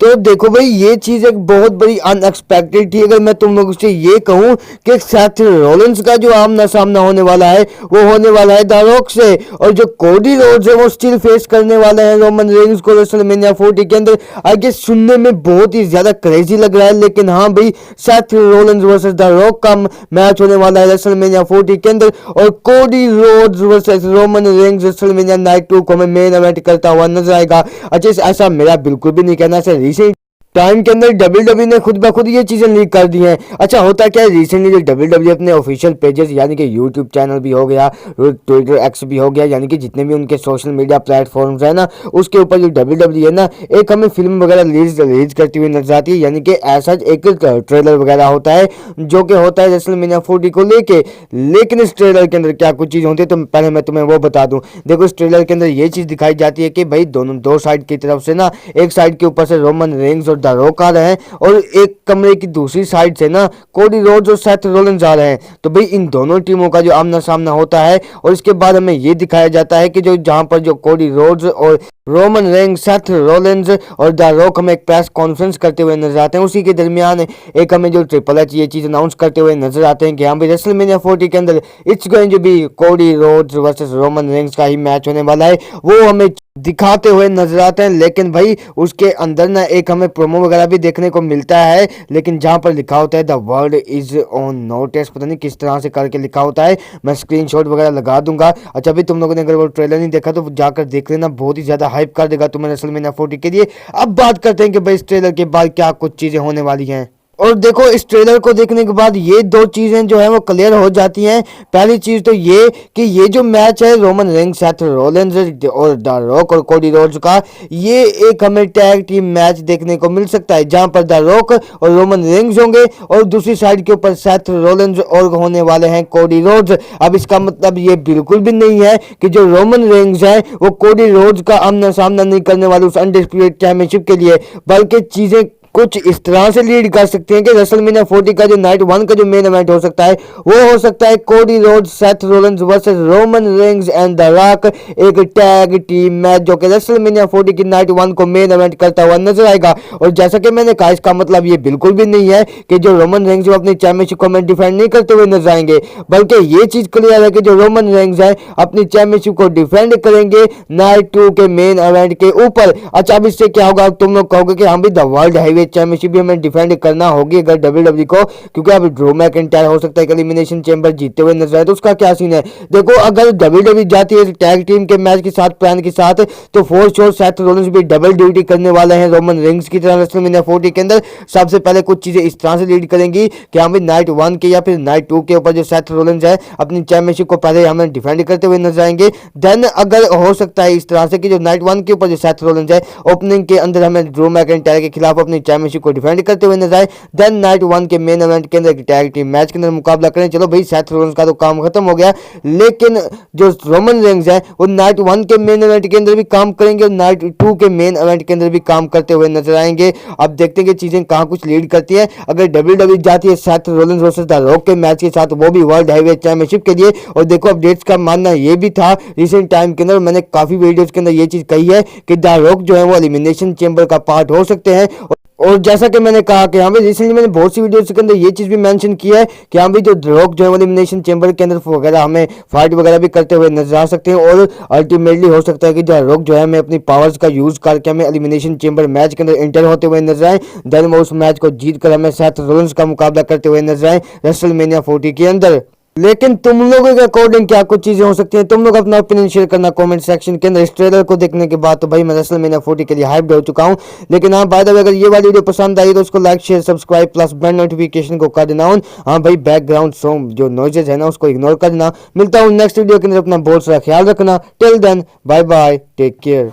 तो देखो भाई, ये चीज एक बहुत बड़ी अनएक्सपेक्टेड थी। अगर मैं तुम लोगों से ये कहूं कि सेथ रॉलिंस का जो आमना सामना होने वाला है वो होने वाला है द रॉक से, और जो कोडी रोड्स है वो स्टिल फेस करने वाले हैं रोमन रेंज को रेसलमेनिया 40 के अंदर। आगे सुनने में बहुत ही ज्यादा क्रेजी लग रहा है, लेकिन हाँ भाई, Seth Rollins versus the rock का मैच होने वाला है रेसलमेनिया 40 के अंदर, और कोडी Rhodes versus Roman range WrestleMania night 2 को हमें मेन इवेंट करता हुआ नजर आएगा। अच्छा, ऐसा मेरा बिल्कुल भी नहीं कहना है। रिसेंट टाइम के अंदर डब्ल्यूडब्ल्यू ने खुद ब खुद ये चीजें लीक कर दी हैं। अच्छा, होता क्या है, रिसेंटली जो डब्ल्यूडब्ल्यू अपने ऑफिशियल पेजेस यानी कि यूट्यूब चैनल भी हो गया, ट्विटर एक्स भी हो गया, यानी कि जितने भी उनके सोशल मीडिया प्लेटफॉर्म्स है ना, उसके ऊपर जो डब्ल्यूडब्ल्यू है ना, एक हमें फिल्म वगैरह रिलीज करती हुई नजर आती है। यानी कि ऐसा एक ट्रेलर वगैरह होता है जो कि होता है रेसलमेनिया 40 को लेके। लेकिन इस ट्रेलर के अंदर क्या कुछ चीज होती है, तो पहले मैं तुम्हें वो बता दूं। देखो, इस ट्रेलर के अंदर ये चीज दिखाई जाती है कि भाई दोनों दो साइड की तरफ से ना, एक साइड के ऊपर से रोमन रेंज और द रॉक आ रहे हैं, और एक कमरे की दूसरी साइड से ना कोडी रोड्स और सेथ रॉलिंस आ रहे हैं। तो भाई इन दोनों टीमों का जो आमना सामना होता है, और इसके बाद हमें ये दिखाया जाता है कि जो जहां पर जो कोडी रोड्स और रोमन रेंज, सेथ रॉलिंस और द रॉक हमें एक प्रेस कॉन्फ्रेंस करते हुए नजर आते हैं। उसी के दरमियान एक हमें जो ट्रिपल एच ये चीज अनाउंस करते हुए नजर आते हैं कि हाँ भाई, रेसलमेनिया 40 के अंदर it's going to be Cody Rhodes versus Roman Reigns का ही मैच होने वाला है, वो हमें दिखाते हुए नजर आते हैं। लेकिन भाई उसके अंदर ना एक हमें प्रोमो वगैरह भी देखने को मिलता है, लेकिन जहां पर लिखा होता है the world is on notice, पता नहीं किस तरह से करके लिखा होता है, मैं स्क्रीनशॉट वगैरह लगा दूंगा। अच्छा, अभी तुम लोगों ने अगर वो ट्रेलर नहीं देखा तो जाकर देख लेना, बहुत ही ज्यादा हाइप कर देगा तुम्हें रेसलमेनिया 40 के लिए। अब बात करते हैं कि भाई इस ट्रेलर के बाद क्या कुछ चीजें होने वाली हैं। और देखो, इस ट्रेलर को देखने के बाद ये दो चीजें जो है वो क्लियर हो जाती हैं। पहली चीज तो ये कि ये जो मैच है रोमन रेंज, सेथ रॉलिंस और द रॉक और कोडी रोड्स का, ये एक हमें टैग टीम मैच देखने को मिल सकता है, जहां पर द रॉक और रोमन रेंज होंगे और दूसरी साइड के ऊपर सेथ रॉलिंस और होने वाले हैं कोडी रोड्स। अब इसका मतलब ये बिल्कुल भी नहीं है कि जो रोमन रेंज है वो कोडी रोड्स का आमना सामना नहीं करने वाले उस अनडिस्प्यूटेड चैंपियनशिप के लिए, बल्कि चीजें कुछ इस तरह से लीड कर सकते हैं कि रेसलमेनिया 40 का जो नाइट 1 का जो मेन इवेंट हो सकता है वो हो सकता है Cody Rhodes, Seth Rollins versus Roman range and the rock, एक टैग टीम मैच जो कि रेसलमेनिया 40 की नाइट 1 को मेन इवेंट करता हुआ नजर आएगा। और जैसा कि मैंने कहा, इसका मतलब ये बिल्कुल भी नहीं है कि जो रोमन रेंज वो अपनी चैंपियनशिप को में डिफेंड नहीं करते हुए नजर आएंगे, बल्कि ये चीज क्लियर है कि जो रोमन रेंज है अपनी चैंपियनशिप को डिफेंड करेंगे नाइट 2 के मेन इवेंट के ऊपर। अच्छा, अब इससे क्या होगा, तुम लोग कहोगे कि हम भी द वर्ल्ड हैवीवेट चैंपियनशिप भी हमें डिफेंड करना होगी अगर डब्ल्यूडब्ल्यू को, क्योंकि अब ड्रू मैकिंटायर हो सकता है एलिमिनेशन चैंबर जीतते हुए नजर आए, तो उसका क्या सीन है। देखो, अगर डब्ल्यूडब्ल्यू जाती है टैग टीम के मैच के साथ, प्लान के साथ, तो फोर श्योर सेथ रॉलिंस भी डबल ड्यूटी करने वाले हैं रोमन रेंज की तरह रेसलमेनिया 40 के अंदर। सबसे पहले कुछ चीजें इस तरह से लीड करेंगी कि हमें नाइट 1 के या फिर नाइट 2 के ऊपर जो सेथ रॉलिंस है अपनी चैंपियनशिप को पहले हमें डिफेंड करते हुए नजर आएंगे। देन अगर हो सकता है इस तरह से कि जो नाइट 1 के ऊपर जो सेथ रॉलिंस है ओपनिंग के अंदर हमें ड्रू मैकिंटायर के खिलाफ अपनी चैंपियनशिप को डिफेंड करते हुए नजर आए, देन नाइट 1 के मेन इवेंट के अंदर टैग टीम मैच के अंदर मुकाबला करें। चलो भाई, सेथ रॉलिंस का तो काम खत्म हो गया, लेकिन जो रोमन रेंज है वो नाइट 1 के मेन इवेंट के अंदर भी काम करेंगे और नाइट 2 के मेन इवेंट के अंदर भी काम करते हुए नजर आएंगे। अब देखते हैं कि चीजें कहां कुछ लीड करती है। अगर डब्ल्यूडब्ल्यू जाती है Seth Rollins versus the rock के मैच के साथ, वो भी वर्ल्ड हैवीवेट चैंपियनशिप के लिए, और देखो अपडेट्स का मानना ये भी था रिसेंट टाइम के अंदर, मैंने काफी वीडियोस के अंदर ये चीज कही है कि द रॉक जो है वो एलिमिनेशन चैंबर का पार्ट हो सकते हैं। और जैसा कि मैंने कहा कि हाँ भाई, रिसेंटली मैंने बहुत सी वीडियोस के अंदर ये चीज भी मेंशन किया है कि हाँ भाई, जो रॉक जो है एलिमिनेशन चैंबर के अंदर वगैरह हमें फाइट वगैरह भी करते हुए नजर आ सकते हैं, और अल्टीमेटली हो सकता है कि जो रॉक जो है हमें अपनी पावर्स का यूज करके हमें एलिमिनेशन चैंबर मैच के अंदर एंटर होते हुए नजर आए, देन वो उस मैच को जीत कर हमें सेथ रॉलिंस का मुकाबला करते हुए नजर आए रेसलमेनिया 40 के अंदर। लेकिन तुम लोगों के अकॉर्डिंग क्या कुछ चीजें हो सकती हैं, तुम लोग अपना ओपिनियन शेयर करना कमेंट सेक्शन के अंदर। इस ट्रेलर को देखने के बाद तो भाई मैं रेसलमेनिया 40 के लिए हाइप्ड हो चुका हूं। लेकिन हाँ, बाय द वे, अगर ये वाली वीडियो पसंद आई तो उसको like share subscribe plus bell notification को कर देना ऑन। हाँ भाई, बैकग्राउंड सॉन्ग जो नॉइजेज है ना उसको इग्नोर कर देना। मिलता हूँ नेक्स्ट वीडियो के अंदर, अपना बहुत सारा ख्याल रखना। Till then bye bye, take care.